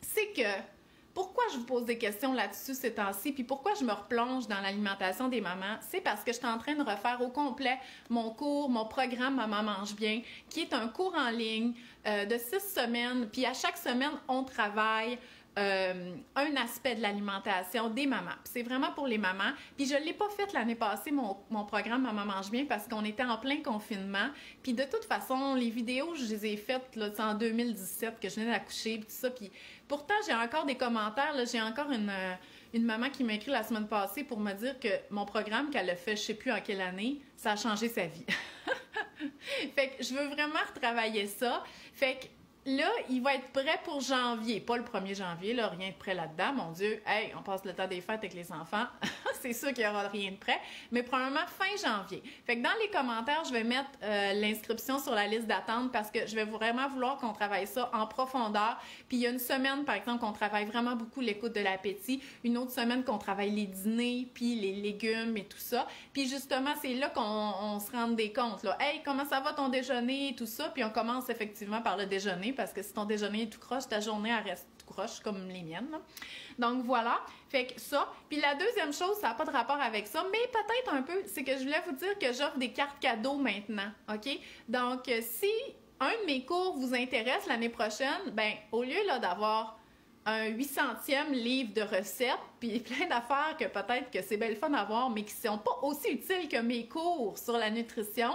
C'est que pourquoi je vous pose des questions là-dessus ces temps-ci, puis pourquoi je me replonge dans l'alimentation des mamans, c'est parce que je suis en train de refaire au complet mon cours, mon programme Maman mange bien, qui est un cours en ligne de 6 semaines, puis à chaque semaine, on travaille un aspect de l'alimentation des mamans. Puis c'est vraiment pour les mamans. Puis je ne l'ai pas fait l'année passée, mon programme Maman mange bien, parce qu'on était en plein confinement. Puis de toute façon, les vidéos, je les ai faites là, en 2017, que je venais d'accoucher, puis tout ça. Puis pourtant, j'ai encore des commentaires. Là, j'ai encore une maman qui m'a écrit la semaine passée pour me dire que mon programme qu'elle a fait, je ne sais plus en quelle année, ça a changé sa vie. Fait que je veux vraiment retravailler ça. Fait que là, il va être prêt pour janvier. Pas le 1er janvier, là, rien de prêt là-dedans. Mon Dieu, hey, on passe le temps des fêtes avec les enfants. C'est sûr qu'il n'y aura rien de prêt. Mais probablement fin janvier. Fait que dans les commentaires, je vais mettre l'inscription sur la liste d'attente parce que je vais vraiment vouloir qu'on travaille ça en profondeur. Puis il y a une semaine, par exemple, qu'on travaille vraiment beaucoup l'écoute de l'appétit. Une autre semaine qu'on travaille les dîners, puis les légumes et tout ça. Puis justement, c'est là qu'on se rende des comptes. Là. Hey, comment ça va ton déjeuner et tout ça? Puis on commence effectivement par le déjeuner parce que si ton déjeuner est tout croche, ta journée elle reste tout croche comme les miennes. Là. Donc voilà, fait que ça. Puis la deuxième chose, ça n'a pas de rapport avec ça, mais peut-être un peu, c'est que je voulais vous dire que j'offre des cartes cadeaux maintenant, OK? Donc si un de mes cours vous intéresse l'année prochaine, ben au lieu là d'avoir un 800e livre de recettes, puis plein d'affaires que peut-être que c'est bien le fun à voir, mais qui ne sont pas aussi utiles que mes cours sur la nutrition,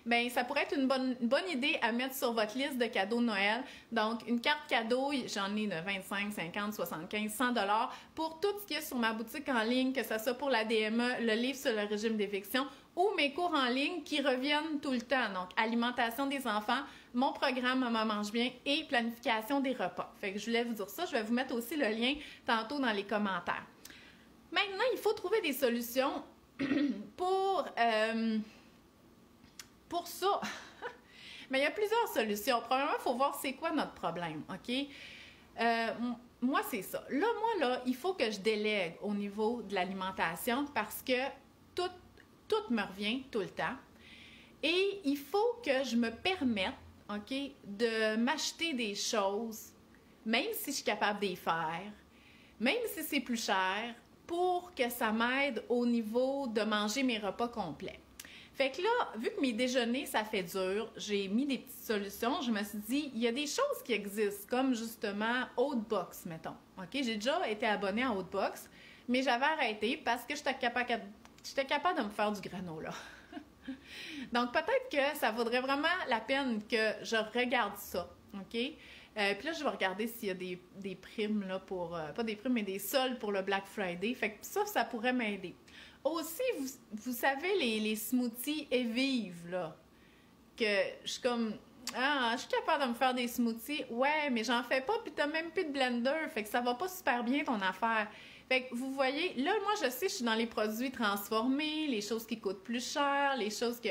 bien, ça pourrait être une bonne idée à mettre sur votre liste de cadeaux de Noël. Donc, une carte cadeau, j'en ai de 25, 50, 75, 100 $ pour tout ce qui est sur ma boutique en ligne, que ce soit pour la DME, le livre sur le régime d'éviction ou mes cours en ligne qui reviennent tout le temps. Donc, alimentation des enfants, mon programme Maman mange bien et planification des repas. Fait que je voulais vous dire ça. Je vais vous mettre aussi le lien tantôt dans les commentaires. Maintenant, il faut trouver des solutions pour ça. Mais il y a plusieurs solutions. Premièrement, il faut voir c'est quoi notre problème, OK? Moi, c'est ça. Là, il faut que je délègue au niveau de l'alimentation parce que tout me revient tout le temps. Et il faut que je me permette, OK, de m'acheter des choses, même si je suis capable de les faire, même si c'est plus cher, pour que ça m'aide au niveau de manger mes repas complets. Fait que là, vu que mes déjeuners, ça fait dur, j'ai mis des petites solutions. Je me suis dit, il y a des choses qui existent, comme justement Oatbox, mettons. OK? J'ai déjà été abonnée à Oatbox, mais j'avais arrêté parce que j'étais capable de me faire du granola. Donc, peut-être que ça vaudrait vraiment la peine que je regarde ça. OK? Puis là, je vais regarder s'il y a des primes, là, pour... pas des primes, mais des soldes pour le Black Friday. Fait que ça pourrait m'aider. Aussi, vous savez, les smoothies Evive, là, que je suis comme, je suis capable de me faire des smoothies. Ouais, mais j'en fais pas, puis t'as même plus de blender, fait que ça va pas super bien ton affaire. Fait que vous voyez, là, moi, je sais, je suis dans les produits transformés, les choses qui coûtent plus cher, les choses que...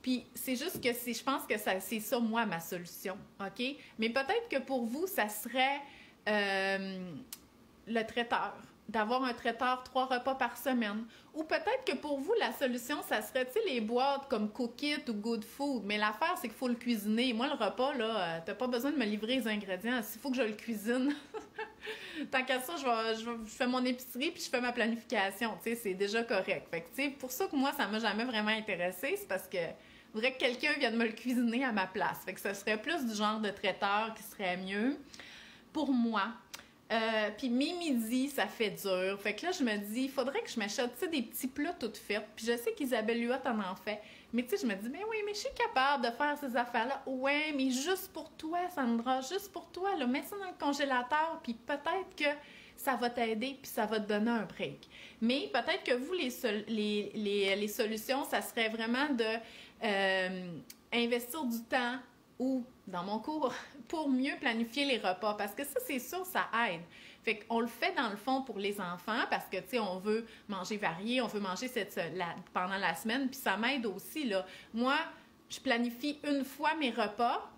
Puis c'est juste que je pense que c'est ça, moi, ma solution, OK? Mais peut-être que pour vous, ça serait le traiteur. D'avoir un traiteur 3 repas par semaine. Ou peut-être que pour vous, la solution, ça serait, tu sais, les boîtes comme Cook It ou Good Food. Mais l'affaire, c'est qu'il faut le cuisiner. Moi, le repas, là, t'as pas besoin de me livrer les ingrédients. Il faut que je le cuisine. Tant qu'à ça, je fais mon épicerie puis je fais ma planification. Tu sais, c'est déjà correct. Fait que, tu sais, pour ça que moi, ça m'a jamais vraiment intéressée. C'est parce que je voudrais que quelqu'un vienne me le cuisiner à ma place. Fait que ce serait plus du genre de traiteur qui serait mieux pour moi. Puis mes midis, ça fait dur. Fait que là, je me dis, il faudrait que je m'achète, tu sais, des petits plats toutes faits. Puis je sais qu'Isabelle Huot en fait. Mais tu sais, je me dis, mais oui, mais je suis capable de faire ces affaires-là. Ouais, mais juste pour toi, Sandra, juste pour toi, là, mets ça dans le congélateur, puis peut-être que ça va t'aider, puis ça va te donner un break. Mais peut-être que vous, les solutions, ça serait vraiment de investir du temps ou, dans mon cours, pour mieux planifier les repas. Parce que ça, c'est sûr, ça aide. Fait qu'on le fait dans le fond pour les enfants parce que, tu sais, on veut manger varié, on veut manger pendant la semaine, puis ça m'aide aussi, là. Moi, je planifie une fois mes repas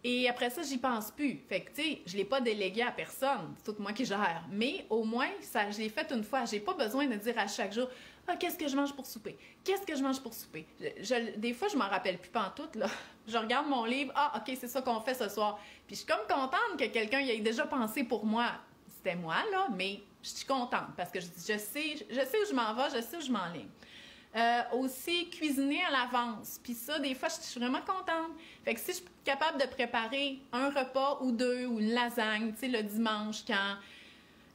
et après ça, j'y pense plus. Fait que, tu sais, je ne l'ai pas délégué à personne. C'est tout moi qui gère. Mais au moins, je l'ai fait une fois. J'ai pas besoin de dire à chaque jour, qu'est-ce que je mange pour souper? Qu'est-ce que je mange pour souper? Des fois, je m'en rappelle plus pantoute, là. Je regarde mon livre, OK, c'est ça qu'on fait ce soir. Puis je suis comme contente que quelqu'un y ait déjà pensé pour moi. C'était moi, là, mais je suis contente parce que je sais où je m'en vais, je sais où je m'enligne. Aussi, cuisiner à l'avance. Puis ça, des fois, je suis vraiment contente. Fait que si je suis capable de préparer un repas ou deux ou une lasagne, tu sais, le dimanche, quand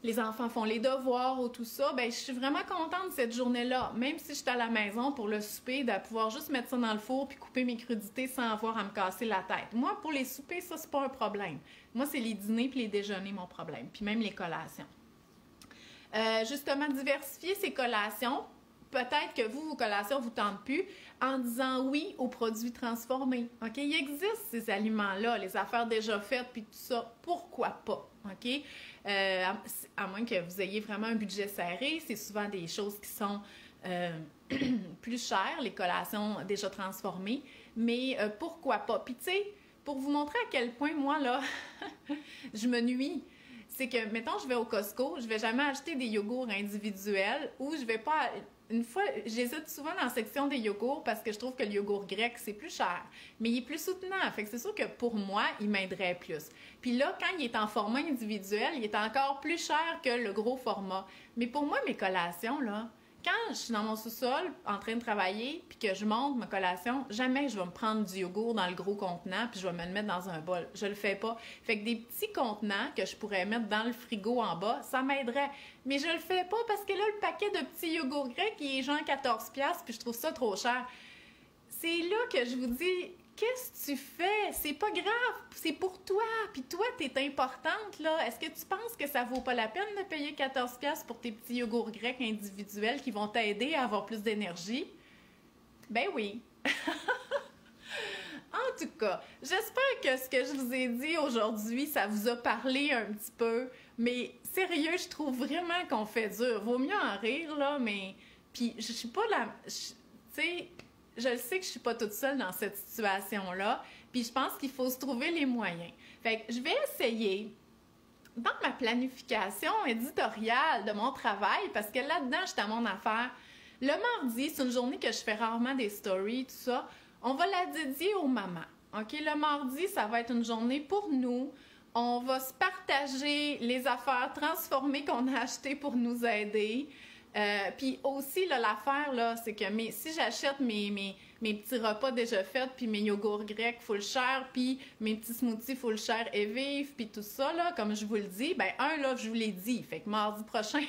les enfants font les devoirs ou tout ça, ben je suis vraiment contente de cette journée-là. Même si je suis à la maison pour le souper, de pouvoir juste mettre ça dans le four puis couper mes crudités sans avoir à me casser la tête. Moi, pour les soupers, ça, c'est pas un problème. Moi, c'est les dîners puis les déjeuners, mon problème. Puis même les collations. Justement, diversifier ses collations peut-être que vos collations ne vous tentent plus en disant oui aux produits transformés. OK? Il existe ces aliments-là, les affaires déjà faites, puis tout ça. Pourquoi pas? OK? À moins que vous ayez vraiment un budget serré, c'est souvent des choses qui sont plus chères, les collations déjà transformées. Mais pourquoi pas? Puis tu sais, pour vous montrer à quel point, moi, là, je me nuis, c'est que, mettons, je vais au Costco, je vais jamais acheter des yogourts individuels ou je vais pas... Une fois, j'hésite souvent dans la section des yogourts parce que je trouve que le yogourt grec, c'est plus cher, mais il est plus soutenant. Fait que c'est sûr que pour moi, il m'aiderait plus. Puis là, quand il est en format individuel, il est encore plus cher que le gros format. Mais pour moi, mes collations, là, quand je suis dans mon sous-sol en train de travailler puis que je monte ma collation, jamais je vais me prendre du yogourt dans le gros contenant puis je vais me le mettre dans un bol. Je le fais pas. Fait que des petits contenants que je pourrais mettre dans le frigo en bas, ça m'aiderait. Mais je le fais pas parce que là, le paquet de petits yogourts grecs, il est genre 14$ puis je trouve ça trop cher. C'est là que je vous dis, qu'est-ce que tu fais? C'est pas grave, c'est pour toi. Puis toi, t'es importante, là. Est-ce que tu penses que ça vaut pas la peine de payer 14$ pour tes petits yogourts grecs individuels qui vont t'aider à avoir plus d'énergie? Ben oui. En tout cas, j'espère que ce que je vous ai dit aujourd'hui, ça vous a parlé un petit peu. Mais sérieux, je trouve vraiment qu'on fait dur. Vaut mieux en rire, là, mais... Puis je suis pas la... Tu sais... Je le sais que je suis pas toute seule dans cette situation-là, puis je pense qu'il faut se trouver les moyens. Fait que je vais essayer, dans ma planification éditoriale de mon travail, parce que là-dedans, je suis à mon affaire, le mardi, c'est une journée que je fais rarement des stories, tout ça, on va la dédier aux mamans. OK? Le mardi, ça va être une journée pour nous. On va se partager les affaires transformées qu'on a achetées pour nous aider. Puis aussi, là, l'affaire, là, c'est que si j'achète mes petits repas déjà faits, puis mes yogourts grecs full cher, puis mes petits smoothies full cher et vifs, puis tout ça, là, comme je vous le dis, ben là, je vous l'ai dit. Fait que mardi prochain,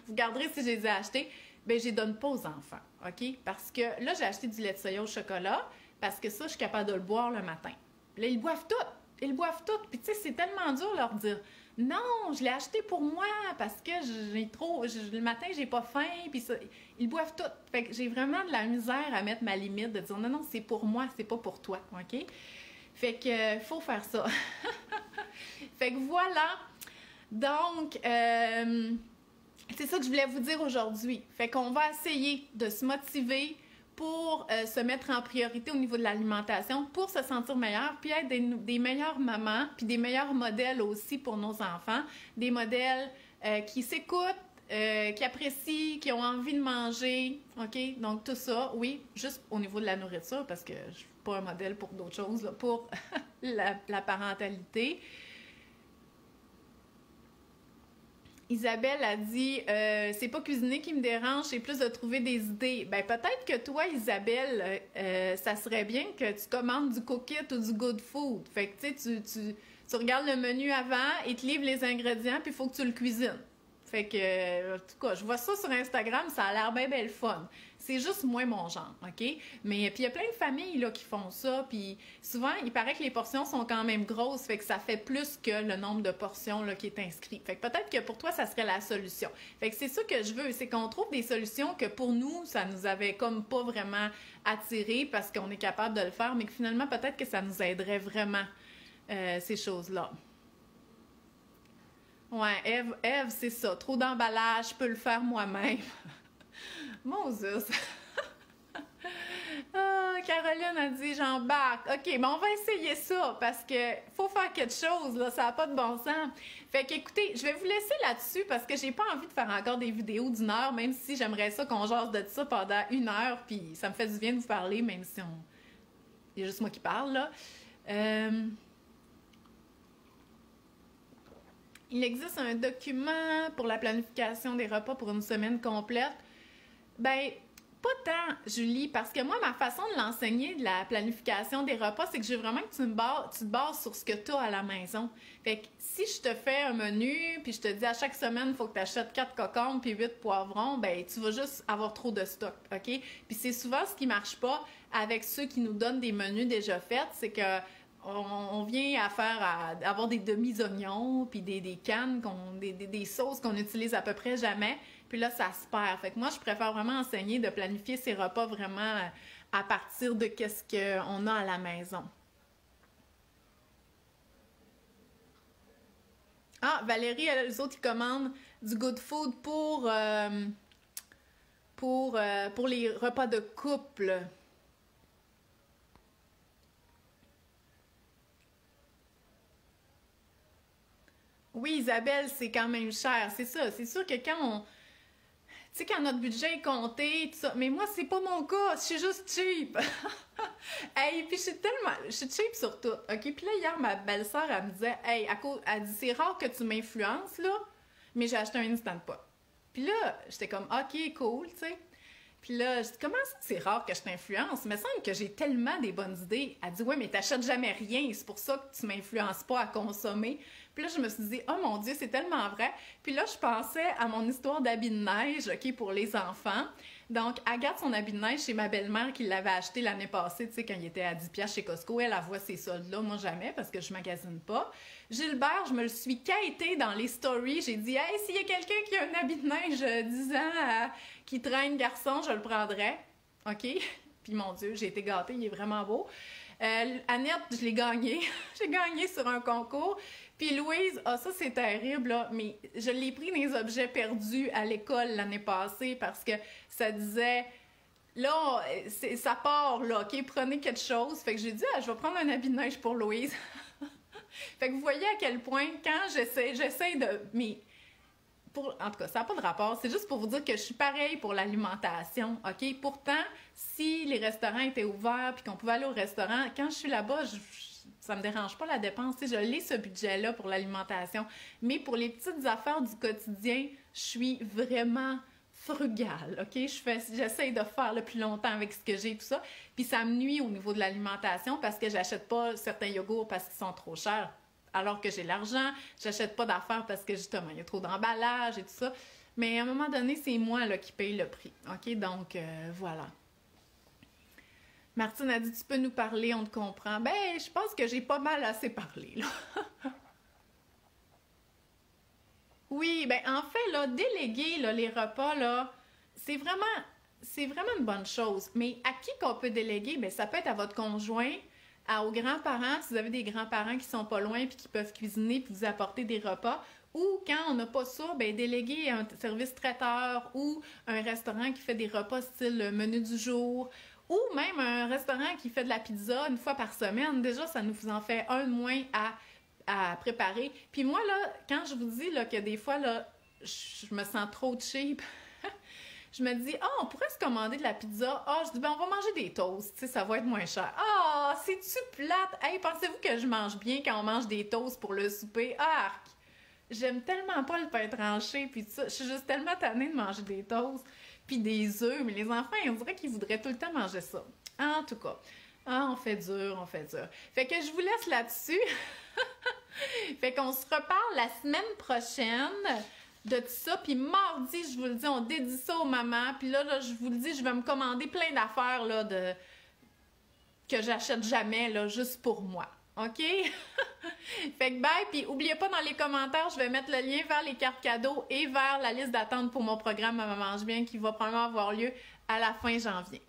vous garderez si je les ai achetés, ben je les donne pas aux enfants, OK? Parce que là, j'ai acheté du lait de soya au chocolat, parce que ça, je suis capable de le boire le matin. Là, ils boivent tout. Ils boivent tout. Puis tu sais, c'est tellement dur de leur dire... Non, je l'ai acheté pour moi parce que le matin, j'ai pas faim, puis ça, ils boivent tout. Fait que j'ai vraiment de la misère à mettre ma limite, de dire non, c'est pour moi, c'est pas pour toi, OK? Fait que, faut faire ça. Fait que voilà. Donc, c'est ça que je voulais vous dire aujourd'hui. Fait qu'on va essayer de se motiver pour se mettre en priorité au niveau de l'alimentation, pour se sentir meilleur, puis être des meilleures mamans, puis des meilleurs modèles aussi pour nos enfants, des modèles qui s'écoutent, qui apprécient, qui ont envie de manger, OK? Donc tout ça, oui, juste au niveau de la nourriture, parce que je suis pas un modèle pour d'autres choses, là, pour la parentalité. Isabelle a dit c'est pas cuisiner qui me dérange, c'est plus de trouver des idées. Ben peut-être que toi, Isabelle, ça serait bien que tu commandes du Cook It ou du Good Food. Fait que tu regardes le menu avant, il te livre les ingrédients, puis il faut que tu le cuisines. Fait que, en tout cas, je vois ça sur Instagram, ça a l'air bien belle fun. C'est juste moins mon genre, OK? Mais puis il y a plein de familles là, qui font ça, puis souvent, il paraît que les portions sont quand même grosses, fait que ça fait plus que le nombre de portions là, qui est inscrit. Fait que peut-être que pour toi, ça serait la solution. Fait que c'est ça que je veux, c'est qu'on trouve des solutions que pour nous, ça nous avait comme pas vraiment attiré parce qu'on est capable de le faire, mais que finalement, peut-être que ça nous aiderait vraiment, ces choses-là. Ouais, Ève, c'est ça. Trop d'emballage, je peux le faire moi-même. Moses! Caroline a dit j'embarque. OK, mais on va essayer ça parce que faut faire quelque chose, là, ça n'a pas de bon sens. Fait qu'écoutez, je vais vous laisser là-dessus parce que j'ai pas envie de faire encore des vidéos d'1 heure, même si j'aimerais ça qu'on jase de ça pendant 1 heure, puis ça me fait du bien de vous parler, même si il y a juste moi qui parle, là. Il existe un document pour la planification des repas pour une semaine complète. Ben, pas tant, Julie, parce que moi, ma façon de l'enseigner, de la planification des repas, c'est que je veux vraiment que tu te bases sur ce que tu as à la maison. Fait que si je te fais un menu, puis je te dis à chaque semaine, il faut que tu achètes 4 cocombes puis 8 poivrons, ben tu vas juste avoir trop de stock, OK? Puis c'est souvent ce qui marche pas avec ceux qui nous donnent des menus déjà faits, c'est que on vient à avoir des demi-oignons, puis des cannes, des sauces qu'on utilise à peu près jamais. Puis là, ça se perd. Fait que moi, je préfère vraiment enseigner de planifier ses repas vraiment à partir de qu'est-ce qu'on a à la maison. Ah, Valérie, les autres, ils commandent du good food pour les repas de couple. Oui, Isabelle, c'est quand même cher, c'est ça. C'est sûr que tu sais, quand notre budget est compté, tout ça. Mais moi, c'est pas mon cas, je suis juste cheap. Hey, puis je suis cheap sur tout, OK? Puis là, hier, ma belle-sœur, elle me disait, hey, elle dit, c'est rare que tu m'influences, là, mais j'ai acheté un instant pot. Puis là, j'étais comme, OK, cool, tu sais. Puis là, je dis, comment ça, c'est rare que je t'influence? Il me semble que j'ai tellement des bonnes idées. Elle dit, ouais, mais t'achètes jamais rien, c'est pour ça que tu m'influences pas à consommer. Puis là, je me suis dit, oh mon Dieu, c'est tellement vrai. Puis là, je pensais à mon histoire d'habit de neige, OK, pour les enfants. Donc, elle garde son habit de neige chez ma belle-mère qui l'avait acheté l'année passée, tu sais, quand il était à 10$ chez Costco. Elle voit ces soldes-là, moi jamais, parce que je magasine pas. Gilbert, je me le suis quêté dans les stories. J'ai dit, hey, s'il y a quelqu'un qui a un habit de neige 10 ans qui traîne garçon, je le prendrais. OK? Puis mon Dieu, j'ai été gâtée, il est vraiment beau. Annette, je l'ai gagné. J'ai gagné sur un concours. Puis Louise, ah ça c'est terrible, là, mais je l'ai pris dans les objets perdus à l'école l'année passée parce que ça disait, là, ça part, là, OK, prenez quelque chose. Fait que j'ai dit, ah, je vais prendre un habit de neige pour Louise. Fait que vous voyez à quel point, quand j'essaie de... Mais en tout cas, ça n'a pas de rapport. C'est juste pour vous dire que je suis pareil pour l'alimentation, OK? Pourtant, si les restaurants étaient ouverts puis qu'on pouvait aller au restaurant, quand je suis là-bas, ça me dérange pas la dépense. Je l'ai, ce budget-là, pour l'alimentation. Mais pour les petites affaires du quotidien, je suis vraiment frugale, OK? J'essaie de faire le plus longtemps avec ce que j'ai, tout ça. Puis ça me nuit au niveau de l'alimentation parce que j'achète pas certains yogourts parce qu'ils sont trop chers. Alors que j'ai l'argent, j'achète pas d'affaires parce que justement, il y a trop d'emballage et tout ça. Mais à un moment donné, c'est moi là, qui paye le prix. OK? Donc, voilà. Martine a dit, tu peux nous parler, on te comprend. Ben, je pense que j'ai pas mal assez parlé, là. Oui, ben en fait, là, déléguer là, les repas, là, c'est vraiment une bonne chose. Mais à qui qu'on peut déléguer? Ben, ça peut être à votre conjoint, aux grands-parents, si vous avez des grands-parents qui sont pas loin puis qui peuvent cuisiner puis vous apporter des repas. Ou quand on n'a pas ça, ben déléguer un service traiteur ou un restaurant qui fait des repas style menu du jour. Ou même un restaurant qui fait de la pizza une fois par semaine. Déjà, ça nous en fait un de moins à préparer. Puis moi, là, quand je vous dis là, que des fois, là, je me sens trop cheap, je me dis, on pourrait se commander de la pizza. Je dis, ben, on va manger des toasts, tu sais, ça va être moins cher. C'est-tu plate? Hey, pensez-vous que je mange bien quand on mange des toasts pour le souper? Arc! J'aime tellement pas le pain tranché, puis ça, je suis juste tellement tannée de manger des toasts, puis des œufs, mais les enfants, on dirait qu'ils voudraient tout le temps manger ça. En tout cas, on fait dur, on fait dur. Fait que je vous laisse là-dessus. Fait qu'on se reparle la semaine prochaine de tout ça. Puis mardi, je vous le dis, on dédie ça aux mamans. Puis là, je vous le dis, je vais me commander plein d'affaires là, que j'achète jamais, là, juste pour moi. OK? Fait que bye, puis oubliez pas dans les commentaires, je vais mettre le lien vers les cartes cadeaux et vers la liste d'attente pour mon programme Maman mange bien qui va probablement avoir lieu à la fin janvier.